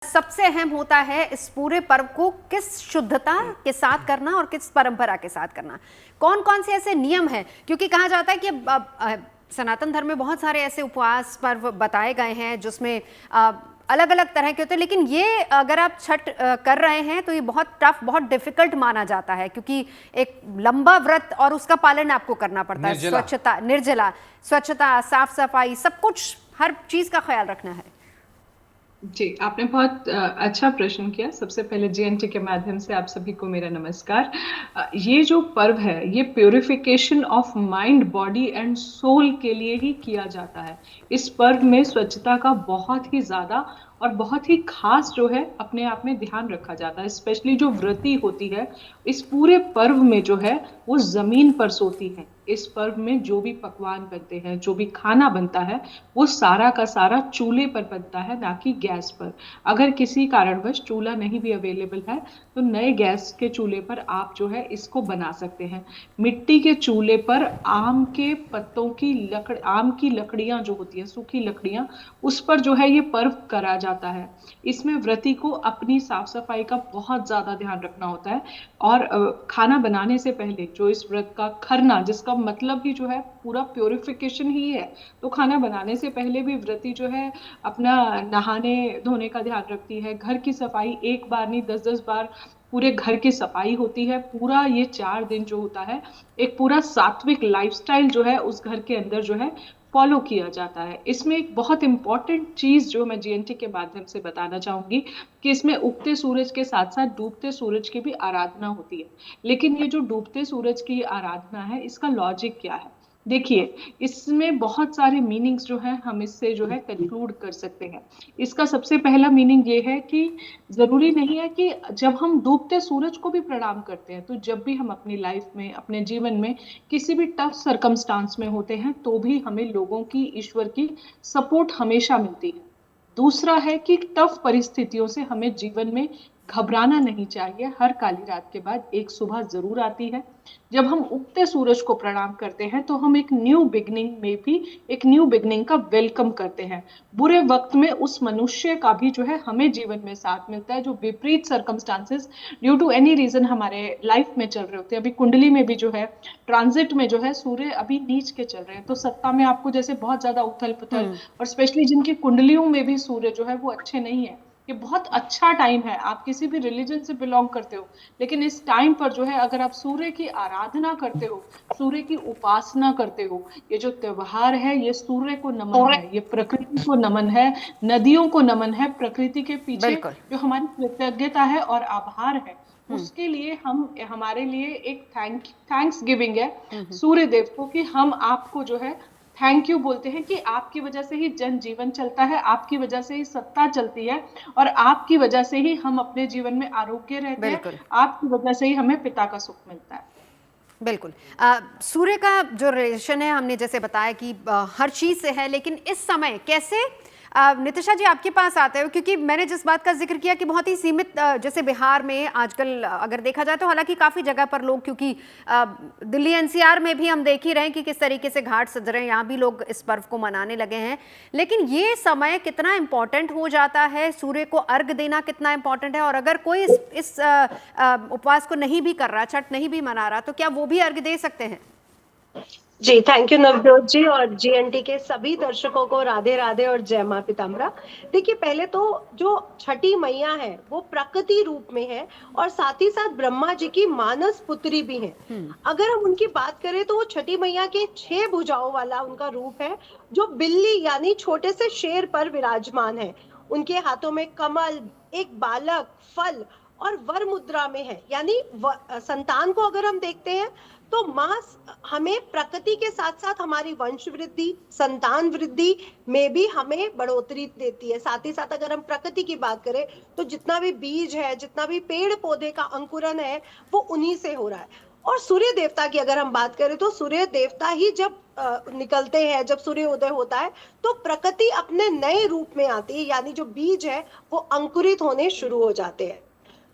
सबसे अहम होता है इस पूरे पर्व को किस शुद्धता के साथ करना और किस परंपरा के साथ करना। कौन कौन से ऐसे नियम हैं, क्योंकि कहा जाता है कि सनातन धर्म में बहुत सारे ऐसे उपवास पर्व बताए गए हैं जिसमें अलग अलग तरह के होते हैं, लेकिन ये अगर आप छठ कर रहे हैं तो ये बहुत टफ, बहुत डिफिकल्ट माना जाता है, क्योंकि एक लंबा व्रत और उसका पालन आपको करना पड़ता है। स्वच्छता, निर्जला, स्वच्छता, साफ सफाई, सब कुछ, हर चीज का ख्याल रखना है। जी, आपने बहुत अच्छा प्रश्न किया। सबसे पहले जीएनटी के माध्यम से आप सभी को मेरा नमस्कार। ये जो पर्व है ये purification of mind, body and soul के लिए ही किया जाता है। इस पर्व में स्वच्छता का बहुत ही ज़्यादा और बहुत ही खास जो है अपने आप में ध्यान रखा जाता है। स्पेशली जो व्रती होती है, इस पूरे पर्व में जो है वो ज़मीन पर सोती है। इस पर्व में जो भी पकवान बनते हैं, जो भी खाना बनता है, वो सारा का सारा चूल्हे पर बनता है, ना कि गैस पर। अगर किसी कारणवश चूल्हा नहीं भी अवेलेबल है तो नए गैस के चूल्हे पर आप जो है इसको बना सकते हैं। मिट्टी के चूल्हे पर आम के पत्तों की आम की लकड़ियां जो होती है, सूखी लकड़ियां, उस पर जो है ये पर्व करा जाता है। इसमें व्रती को अपनी साफ सफाई का बहुत ज्यादा ध्यान रखना होता है। और खाना बनाने से पहले जो इस व्रत का खरना, जिसका मतलब ही जो है पूरा प्योरिफिकेशन ही है, तो खाना बनाने से पहले भी व्रती जो है अपना नहाने धोने का ध्यान रखती है। घर की सफाई एक बार नहीं, 10-10 बार पूरे घर की सफाई होती है। पूरा ये 4 दिन जो होता है, एक पूरा सात्विक लाइफस्टाइल जो है उस घर के अंदर जो है फॉलो किया जाता है। इसमें एक बहुत इंपॉर्टेंट चीज जो मैं जीएनटी के माध्यम से बताना चाहूंगी कि इसमें उगते सूरज के साथ साथ डूबते सूरज की भी आराधना होती है। लेकिन ये जो डूबते सूरज की आराधना है, इसका लॉजिक क्या है? देखिए, इसमें बहुत सारे मीनिंग्स जो है हम इससे जो है कंक्लूड कर सकते हैं। इसका सबसे पहला मीनिंग ये है कि जरूरी नहीं है कि जब हम डूबते सूरज को भी प्रणाम करते हैं, तो जब भी हम अपनी लाइफ में, अपने जीवन में किसी भी टफ सरकमस्टांस में होते हैं, तो भी हमें लोगों की, ईश्वर की सपोर्ट हमेशा मिलती है। दूसरा है कि टफ परिस्थितियों से हमें जीवन में घबराना नहीं चाहिए। हर काली रात के बाद एक सुबह जरूर आती है। जब हम उगते सूरज को प्रणाम करते हैं तो हम एक न्यू बिगनिंग में भी, एक न्यू बिगनिंग का वेलकम करते हैं। बुरे वक्त में उस मनुष्य का भी जो है हमें जीवन में साथ मिलता है, जो विपरीत circumstances due to any reason हमारे लाइफ में चल रहे होते हैं। अभी कुंडली में भी जो है, ट्रांजिट में जो है, सूर्य अभी नीच के चल रहे हैं, तो सत्ता में आपको जैसे बहुत ज्यादा उथल पुथल, और स्पेशली जिनकी कुंडलियों में भी सूर्य जो है वो अच्छे नहीं है। ये बहुत अच्छा टाइम है, आप किसी भी रिलीजन से बिलोंग करते हो, लेकिन इस टाइम पर जो है अगर आप सूर्य की आराधना करते हो, सूर्य की उपासना करते हो, ये जो त्योहार है ये सूर्य को नमन है, ये प्रकृति को नमन है, नदियों को नमन है। प्रकृति के पीछे बिल्कुल। जो हमारी कृतज्ञता है और आभार है, उसके लिए हम, हमारे लिए एक थैंक्स गिविंग है सूर्य देव को, कि हम आपको जो है थैंक यू बोलते हैं कि आपकी वजह से ही जन जीवन चलता है, आपकी वजह से ही सत्ता चलती है, और आपकी वजह से ही हम अपने जीवन में आरोग्य रहते हैं, बिल्कुल। आपकी वजह से ही हमें पिता का सुख मिलता है। बिल्कुल। सूर्य का जो रिलेशन है हमने जैसे बताया कि हर चीज से है, लेकिन इस समय कैसे नितिशा जी आपके पास आते हो, क्योंकि मैंने जिस बात का जिक्र किया कि बहुत ही सीमित, जैसे बिहार में आजकल अगर देखा जाए तो हालांकि काफी जगह पर लोग, क्योंकि दिल्ली एनसीआर में भी हम देख ही रहे हैं कि किस तरीके से घाट सज रहे हैं, यहाँ भी लोग इस पर्व को मनाने लगे हैं। लेकिन ये समय कितना इंपॉर्टेंट हो जाता है, सूर्य को अर्घ देना कितना इंपॉर्टेंट है, और अगर कोई इस उपवास को नहीं भी कर रहा, छठ नहीं भी मना रहा, तो क्या वो भी अर्घ दे सकते हैं? जी, थैंक यू नवजोत जी, और जीएनटी के सभी दर्शकों को राधे राधे और जय मां पीताम्बरा। देखिए, पहले तो जो छठी मैया है वो प्रकृति रूप में है, और साथ ही साथ ब्रह्मा जी की मानस पुत्री भी है। अगर हम उनकी बात करें तो वो छठी मैया के 6 भुजाओं वाला उनका रूप है, जो बिल्ली यानी छोटे से शेर पर विराजमान है। उनके हाथों में कमल, एक बालक, फल और वर मुद्रा में है, यानी संतान को अगर हम देखते हैं तो माँ हमें प्रकृति के साथ साथ हमारी वंश वृद्धि, संतान वृद्धि में भी हमें बढ़ोतरी देती है। साथ ही साथ अगर हम प्रकृति की बात करें तो जितना भी बीज है, जितना भी पेड़ पौधे का अंकुरन है, वो उन्हीं से हो रहा है। और सूर्य देवता की अगर हम बात करें तो सूर्य देवता ही जब निकलते हैं, जब सूर्योदय होता है, तो प्रकृति अपने नए रूप में आती है, यानी जो बीज है वो अंकुरित होने शुरू हो जाते हैं।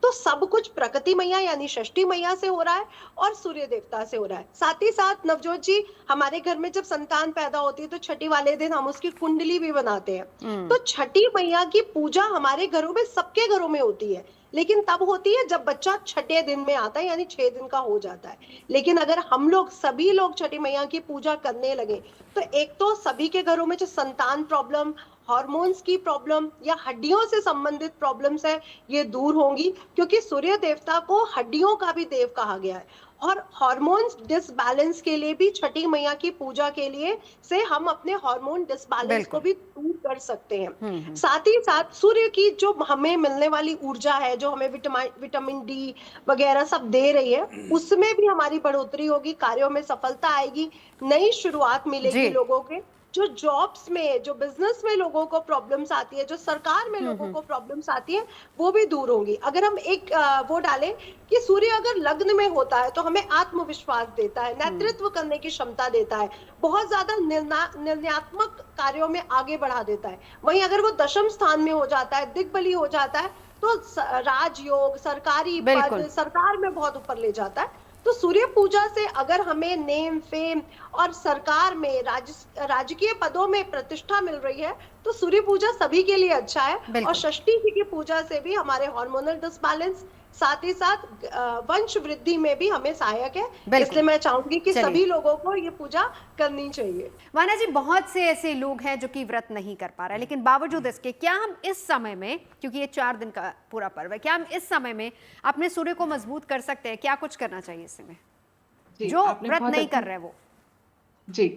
तो सब कुछ प्रकृति मैया यानी षष्ठी मैया से हो रहा है और सूर्य देवता से हो रहा है। साथ ही साथ नवजोत जी, हमारे घर में जब संतान पैदा होती है तो छठी वाले दिन हम उसकी कुंडली भी बनाते हैं। तो छठी मैया की पूजा हमारे घरों में, सबके घरों में होती है, लेकिन तब होती है जब बच्चा छठे दिन में आता है, यानी 6 दिन का हो जाता है। लेकिन अगर हम लोग सभी लोग छठी मैया की पूजा करने लगे तो एक तो सभी के घरों में जो संतान प्रॉब्लम, हार्मोन्स की प्रॉब्लम या हड्डियों से संबंधित प्रॉब्लम्स है, ये दूर होंगी, क्योंकि सूर्य देवता को हड्डियों का भी देव कहा गया है। और हार्मोन्स डिसबैलेंस के लिए भी छठी मैया की पूजा के लिए से हम अपने हार्मोन डिसबैलेंस को बिल्कुल। भी दूर कर सकते हैं। साथ ही साथ सूर्य की जो हमें मिलने वाली ऊर्जा है, जो हमें विटामिन डी वगैरह सब दे रही है, उसमें भी हमारी बढ़ोतरी होगी, कार्यों में सफलता आएगी, नई शुरुआत मिलेगी जी। लोगों के। जो जॉब्स में, जो बिजनेस में लोगों को प्रॉब्लम्स आती है, जो सरकार में लोगों को प्रॉब्लम्स आती है, वो भी दूर होंगी। अगर हम एक वो डालें कि सूर्य अगर लग्न में होता है तो हमें आत्मविश्वास देता है, नेतृत्व करने की क्षमता देता है, बहुत ज्यादा निर्णयात्मक कार्यों में आगे बढ़ा देता है। वहीं अगर वो दशम स्थान में हो जाता है, दिग्बली हो जाता है, तो राजयोग, सरकारी बिल्कुल। पद, सरकार में बहुत ऊपर ले जाता है। तो सूर्य पूजा से अगर हमें नेम, फेम और सरकार में राजकीय पदों में प्रतिष्ठा मिल रही है, तो सूर्य पूजा सभी के लिए अच्छा है। और बिल्कुल। षष्ठी जी की पूजा से भी हमारे हार्मोनल डिसबैलेंस, साथ ही साथ वंश वृद्धि में भी हमें सहायक है। बिल्कुल। इसलिए मैं चाहूंगी कि चलिए। सभी लोगों को ये पूजा करनी चाहिए। वाना जी, बहुत से ऐसे लोग हैं जो कि व्रत नहीं कर पा रहे, लेकिन बावजूद इसके क्या हम इस समय में, क्योंकि ये 4 दिन का पूरा पर्व है, क्या हम इस समय में अपने सूर्य को मजबूत कर सकते हैं? क्या कुछ करना चाहिए इस समय, जी, जो आपने व्रत बहुत नहीं अच्छा कर रहे वो? जी,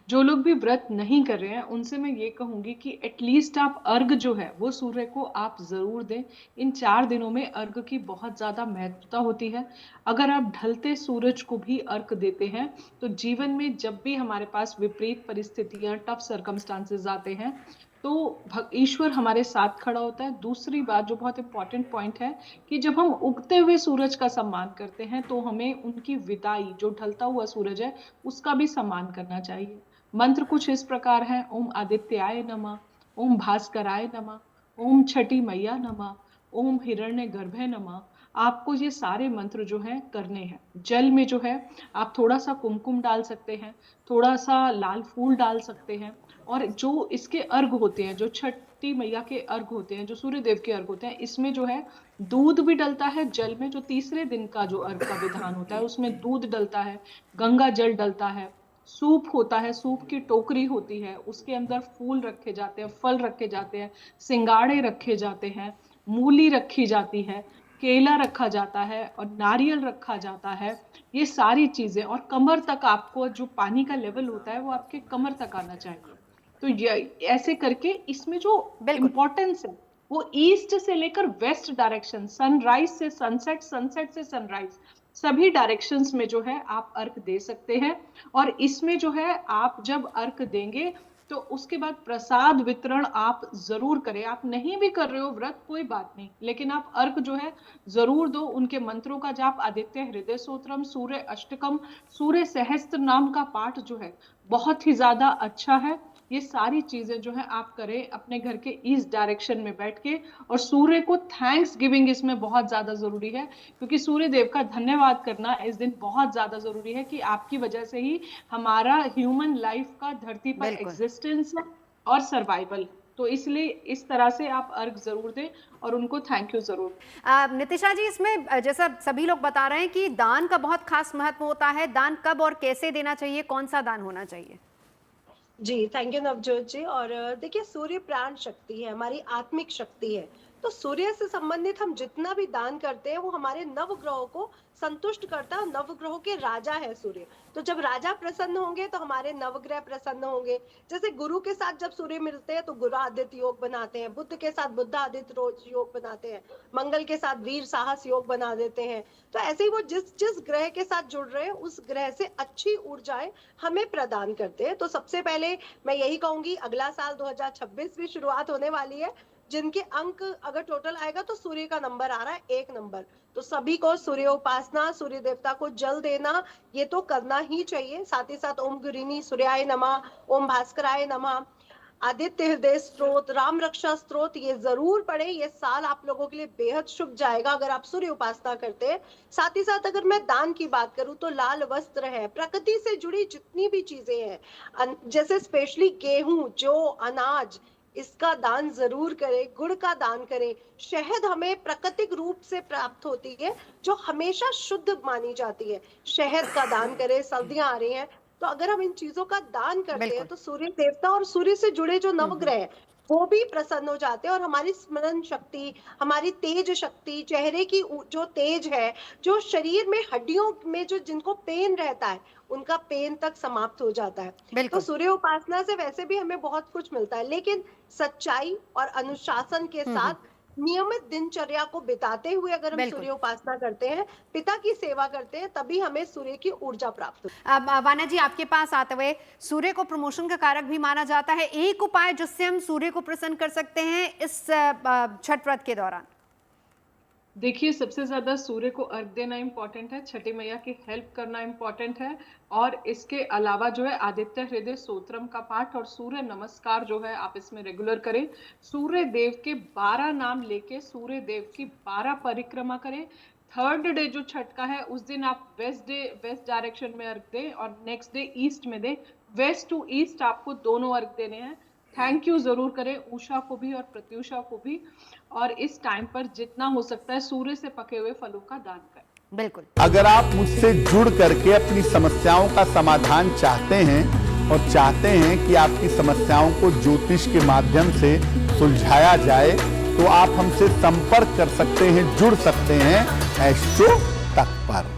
जो लोग भी व्रत नहीं कर रहे हैं, उनसे मैं ये कहूँगी कि एटलीस्ट आप अर्घ जो है, वो सूर्य को आप ज़रूर दें। इन 4 दिनों में अर्घ की बहुत ज़्यादा महत्वता होती है। अगर आप ढलते सूरज को भी अर्घ देते हैं, तो जीवन में जब भी हमारे पास विपरीत परिस्थितियाँ, टफ सर्कमस्टांसेस आते हैं, तो ईश्वर हमारे साथ खड़ा होता है। दूसरी बात जो बहुत इम्पोर्टेंट पॉइंट है कि जब हम उगते हुए सूरज का सम्मान करते हैं, तो हमें उनकी विदाई, जो ढलता हुआ सूरज है, उसका भी सम्मान करना चाहिए। मंत्र कुछ इस प्रकार है: ओम आदित्याय नमः, ओम भास्कराय नमः, ओम छठी मैया नमः, ओम हिरण्य गर्भे नमः। आपको ये सारे मंत्र जो हैं करने हैं। जल में जो है आप थोड़ा सा कुमकुम डाल सकते हैं, थोड़ा सा लाल फूल डाल सकते हैं, और जो इसके अर्घ होते हैं, जो छठी मैया के अर्घ होते हैं, जो सूर्य देव के अर्घ होते हैं, इसमें जो है दूध भी डलता है जल में। जो तीसरे दिन का जो अर्घ का विधान होता है, उसमें दूध डलता है, गंगा जल डलता है, सूप होता है, सूप की टोकरी होती है, उसके अंदर फूल रखे जाते हैं, फल रखे जाते हैं, सिंगाड़े रखे जाते हैं, मूली रखी जाती है, केला रखा जाता है और नारियल रखा जाता है। ये सारी चीजें, और कमर तक आपको जो पानी का लेवल होता है वो आपके कमर तक आना चाहिए। तो ये ऐसे करके इसमें जो बिल्कुल। इम्पोर्टेंस है, वो ईस्ट से लेकर वेस्ट डायरेक्शन, सनराइज से सनसेट, सनसेट से सनराइज, सभी डायरेक्शंस में जो है आप अर्घ दे सकते हैं। और इसमें जो है आप जब अर्घ देंगे तो उसके बाद प्रसाद वितरण आप जरूर करें। आप नहीं भी कर रहे हो व्रत, कोई बात नहीं, लेकिन आप अर्घ जो है जरूर दो। उनके मंत्रों का जाप, आदित्य हृदय स्तोत्रम, सूर्य अष्टकम, सूर्य सहस्त्र नाम का पाठ जो है बहुत ही ज्यादा अच्छा है। ये सारी चीजें जो है आप करें अपने घर के ईस्ट डायरेक्शन में बैठ के। और सूर्य को थैंक्स गिविंग इसमें बहुत ज्यादा जरूरी है, क्योंकि सूर्य देव का धन्यवाद करना इस दिन बहुत ज्यादा जरूरी है कि आपकी वजह से ही हमारा ह्यूमन लाइफ का धरती पर बिल्कुल। एग्जिस्टेंस है और सर्वाइवल। तो इसलिए इस तरह से आप अर्घ जरूर दें और उनको थैंक यू जरूर। नितिशा जी, इसमें जैसा सभी लोग बता रहे हैं कि दान का बहुत खास महत्व होता है, दान कब और कैसे देना चाहिए, कौन सा दान होना चाहिए? जी, थैंक यू नवजोत जी। और देखिए, सूर्य प्राण शक्ति है, हमारी आत्मिक शक्ति है। तो सूर्य से संबंधित हम जितना भी दान करते हैं वो हमारे नवग्रहों को संतुष्ट करता है। नवग्रहों के राजा है सूर्य। तो जब राजा प्रसन्न होंगे तो हमारे नवग्रह प्रसन्न होंगे। जैसे गुरु के साथ जब सूर्य मिलते हैं तो गुरु आदित्य योग बनाते हैं, बुध के साथ बुध आदित्य रोज योग बनाते हैं, मंगल के साथ वीर साहस योग बना देते हैं। तो ऐसे ही वो जिस जिस ग्रह के साथ जुड़ रहे हैं उस ग्रह से अच्छी ऊर्जाएं हमें प्रदान करते हैं। तो सबसे पहले मैं यही कहूंगी, अगला साल 2026 भी शुरुआत होने वाली है, जिनके अंक अगर टोटल आएगा तो सूर्य का नंबर आ रहा है 1 नंबर। तो सभी को सूर्य उपासना, सूर्य देवता को जल देना, ये तो करना ही चाहिए। साथ ही साथ ओम गुरिनी सूर्याय नमः, ओम भास्कराय नमः, आदित्य हृदय स्तोत्र, राम रक्षा स्तोत्र ये जरूर पढ़े। ये साल आप लोगों के लिए बेहद शुभ जाएगा अगर आप सूर्य उपासना करते हैं। साथ ही साथ अगर मैं दान की बात करूं तो लाल वस्त्र है, प्रकृति से जुड़ी जितनी भी चीजें हैं, जैसे स्पेशली गेहूं, जौ, अनाज, इसका दान जरूर करें। गुड़ का दान करें। शहद हमें प्राकृतिक रूप से प्राप्त होती है जो हमेशा शुद्ध मानी जाती है, शहद का दान करें। सर्दियां आ रही हैं तो अगर हम इन चीजों का दान करते हैं बिल्कुल। तो सूर्य देवता और सूर्य से जुड़े जो नवग्रह हैं वो भी प्रसन्न हो जाते हैं और हमारी स्मरण शक्ति, हमारी तेज शक्ति, चेहरे की जो तेज है, जो शरीर में हड्डियों में जो जिनको पेन रहता है उनका पेन तक समाप्त हो जाता है। तो बिल्कुल। सूर्य उपासना से वैसे भी हमें बहुत कुछ मिलता है, लेकिन सच्चाई और अनुशासन के साथ नियमित दिनचर्या को बिताते हुए अगर हम बिल्कुल। सूर्य उपासना करते हैं, पिता की सेवा करते हैं, तभी हमें सूर्य की ऊर्जा प्राप्त होती अब वाना जी, आपके पास आते हुए, सूर्य को प्रमोशन का कारक भी माना जाता है। एक उपाय जिससे हम सूर्य को प्रसन्न कर सकते हैं इस छठ व्रत के दौरान? देखिए, सबसे ज्यादा सूर्य को अर्घ देना इंपॉर्टेंट है, छठी मैया की हेल्प करना इंपॉर्टेंट है, और इसके अलावा जो है आदित्य हृदय स्तोत्रम का पाठ और सूर्य नमस्कार जो है आप इसमें रेगुलर करें। सूर्य देव के 12 नाम लेके सूर्य देव की 12 परिक्रमा करें। थर्ड डे जो छठ का है उस दिन आप वेस्ट डायरेक्शन में अर्घ दें और नेक्स्ट डे ईस्ट में दें। वेस्ट टू ईस्ट आपको दोनों अर्घ देने हैं। थैंक यू जरूर करें उषा को भी और प्रत्युषा को भी, और इस टाइम पर जितना हो सकता है सूर्य से पके हुए फलों का दान करें। बिल्कुल। अगर आप मुझसे जुड़ करके अपनी समस्याओं का समाधान चाहते हैं और चाहते हैं कि आपकी समस्याओं को ज्योतिष के माध्यम से सुलझाया जाए, तो आप हमसे संपर्क कर सकते हैं, जुड़ सकते हैं एस्ट्रो तक पर।